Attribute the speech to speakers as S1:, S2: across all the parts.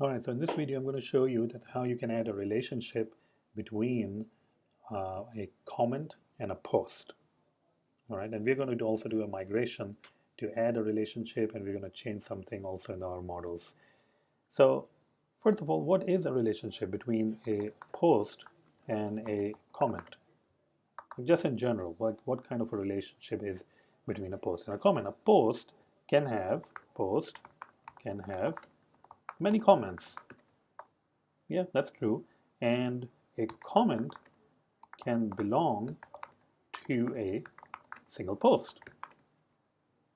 S1: Alright, so in this video I'm going to show you that how you can add a relationship between a comment and a post. Alright, and we're going to also do a migration to add a relationship, and we're going to change something also in our models. So first of all, what is a relationship between a post and a comment? Just in general, what kind of a relationship is between a post and a comment? A post can have many comments. Yeah, that's true. And a comment can belong to a single post.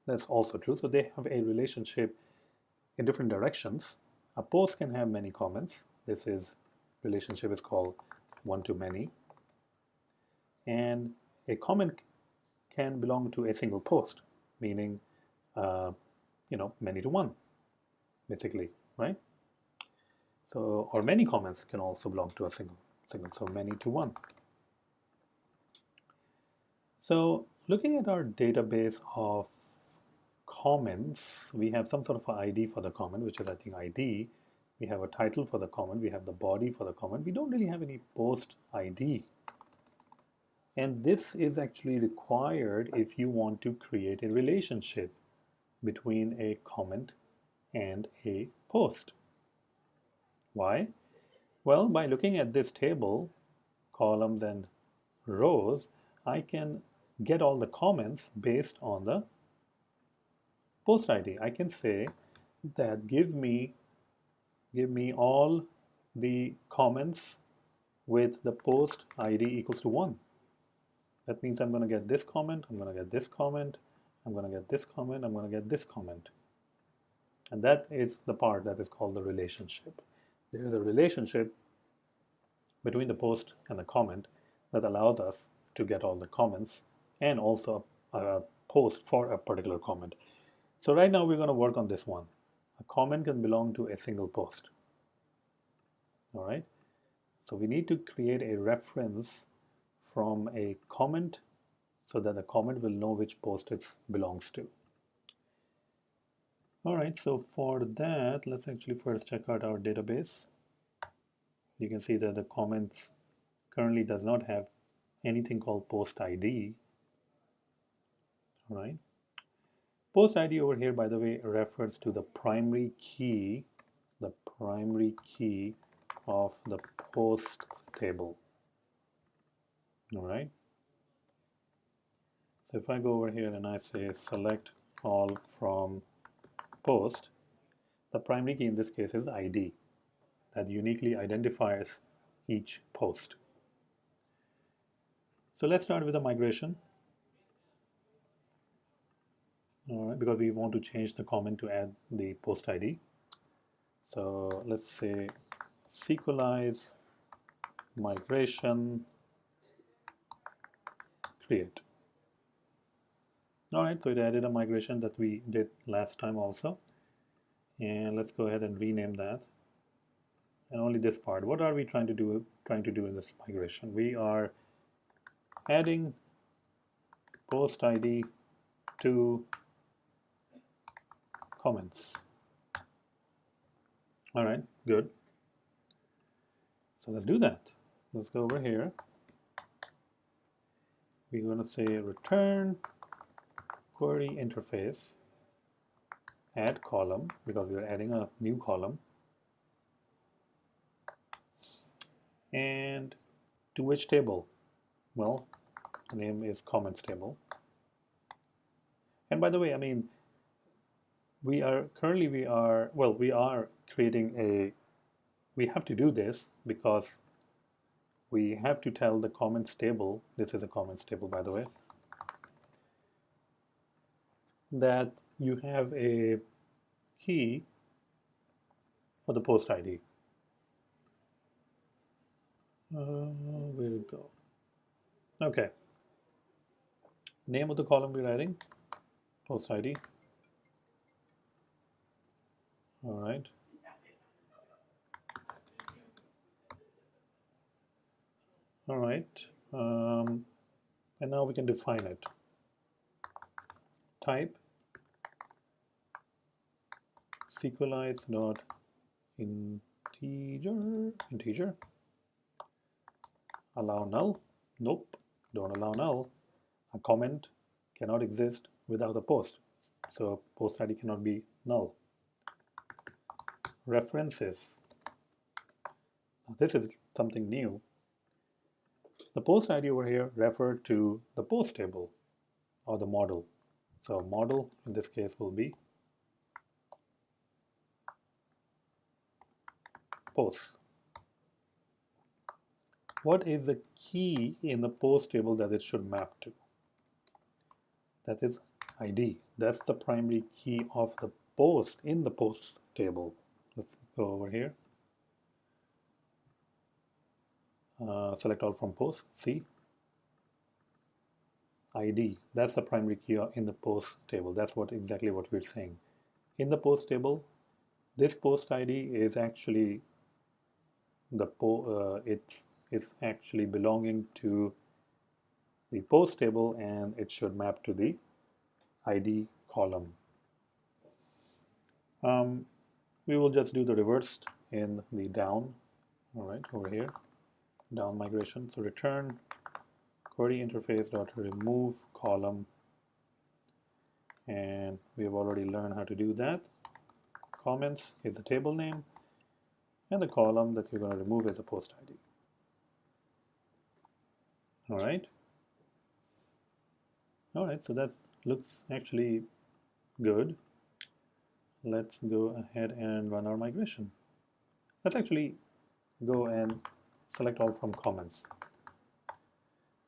S1: That's also true. So they have a relationship in different directions. A post can have many comments. This is relationship is called one-to-many. And a comment can belong to a single post, meaning many to one, basically, right? So, or many comments can also belong to a single, so many to one. So looking at our database of comments, we have some sort of an ID for the comment, which is I think ID. We have a title for the comment. We have the body for the comment. We don't really have any post ID. And this is actually required if you want to create a relationship between a comment and a post. Why? Well, by looking at this table, columns and rows, I can get all the comments based on the post ID. I can say that give me all the comments with the post ID equals to 1. That means I'm going to get this comment, I'm going to get this comment, I'm going to get this comment, I'm going to get this comment. And that is the part that is called the relationship. There is a relationship between the post and the comment that allows us to get all the comments and also a post for a particular comment. So right now we're going to work on this one. A comment can belong to a single post. All right. So we need to create a reference from a comment so that the comment will know which post it belongs to. All right. So for that, let's actually first check out our database. You can see that the comments currently does not have anything called post ID. All right. Post ID over here, by the way, refers to the primary key of the post table. All right. So if I go over here and I say select all from post, the primary key in this case is ID that uniquely identifies each post. So let's start with the migration. All right, because we want to change the comment to add the post ID. So let's say sequelize migration create. All right, so it added a migration that we did last time also. And let's go ahead and rename that. And only this part. What are we trying to do in this migration? We are adding post ID to comments. All right, good. So let's do that. Let's go over here. We're going to say return query interface add column because we are adding a new column, and to which table? Well, the name is comments table. And by the way, I mean we are creating a, we have to do this because we have to tell the comments table, this is a comments table by the way, that you have a key for the post ID. Where did it go? Okay. Name of the column we're writing, post ID. All right. All right. And now we can define it. Type sequelize dot integer, allow null, nope, don't allow null. A comment cannot exist without a post, so post ID cannot be null. References, now this is something new. The post ID over here referred to the post table or the model. So model in this case will be post. What is the key in the post table that it should map to? That is ID. That's the primary key of the post in the post table. Let's go over here. Select all from post. See, ID. That's the primary key in the post table. That's exactly what we're saying. In the post table, this post ID is actually it's actually belonging to the post table, and it should map to the ID column. We will just do the reversed in the down. All right, over here, down migration. So return query interface dot remove column, and we have already learned how to do that. Comments is the table name, and the column that you're going to remove is the post ID. All right, so that looks actually good. Let's go ahead and run our migration. Let's actually go and select all from comments.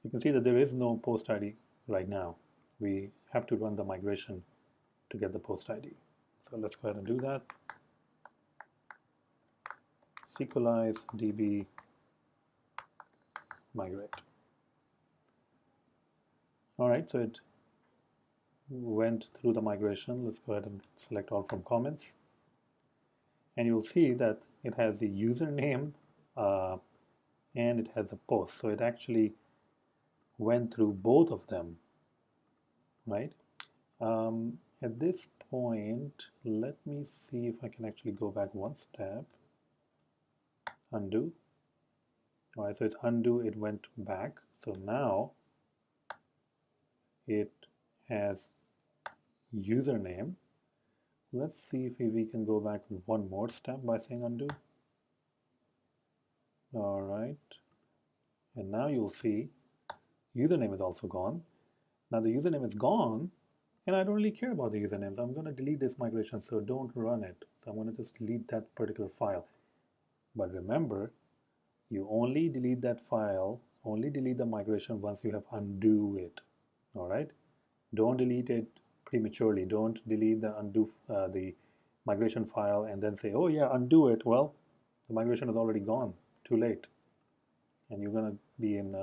S1: You can see that there is no post ID right now. We have to run the migration to get the post ID. So let's go ahead and do that. Sequelize db migrate. All right, so it went through the migration. Let's go ahead and select all from comments. And you'll see that it has the username and it has a post. So it actually went through both of them, right? At this point, let me see if I can actually go back one step. Undo. All right, so it's undo, it went back. So now it has username. Let's see if we can go back one more step by saying undo. All right, and now you'll see username is also gone. Now the username is gone, and I don't really care about the username. I'm going to delete this migration, so don't run it. So I'm going to just delete that particular file. But remember, you only delete that file, only delete the migration once you have undo it. All right, don't delete it prematurely. Don't delete the undo the migration file and then say, oh yeah, undo it. Well, the migration is already gone. Too late, and you're going to be in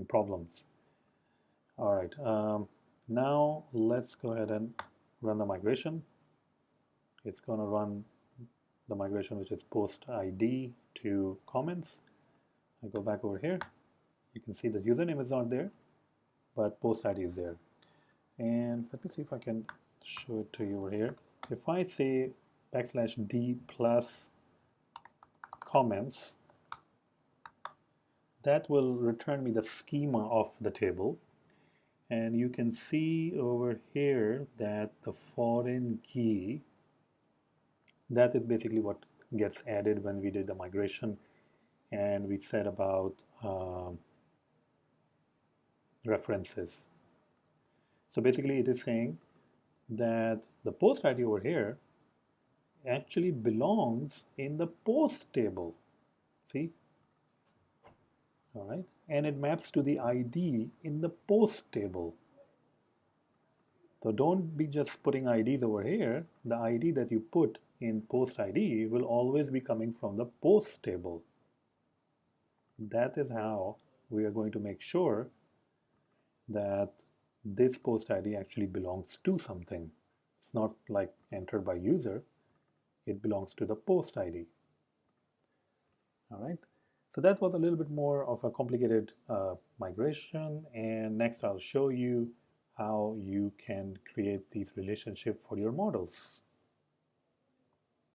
S1: problems. All right, now let's go ahead and run the migration. It's going to run the migration, which is post ID to comments. I go back over here. You can see the username is not there, but post ID is there. And let me see if I can show it to you over here. If I say \d plus comments, that will return me the schema of the table. And you can see over here that the foreign key, that is basically what gets added when we did the migration, and we said about references. So basically it is saying that the post ID over here actually belongs in the post table. See? All right, and it maps to the ID in the post table. So don't be just putting IDs over here. The ID that you put in post ID will always be coming from the post table. That is how we are going to make sure that this post ID actually belongs to something. It's not like entered by user. It belongs to the post ID. All right. So that was a little bit more of a complicated migration, and next I'll show you how you can create these relationships for your models.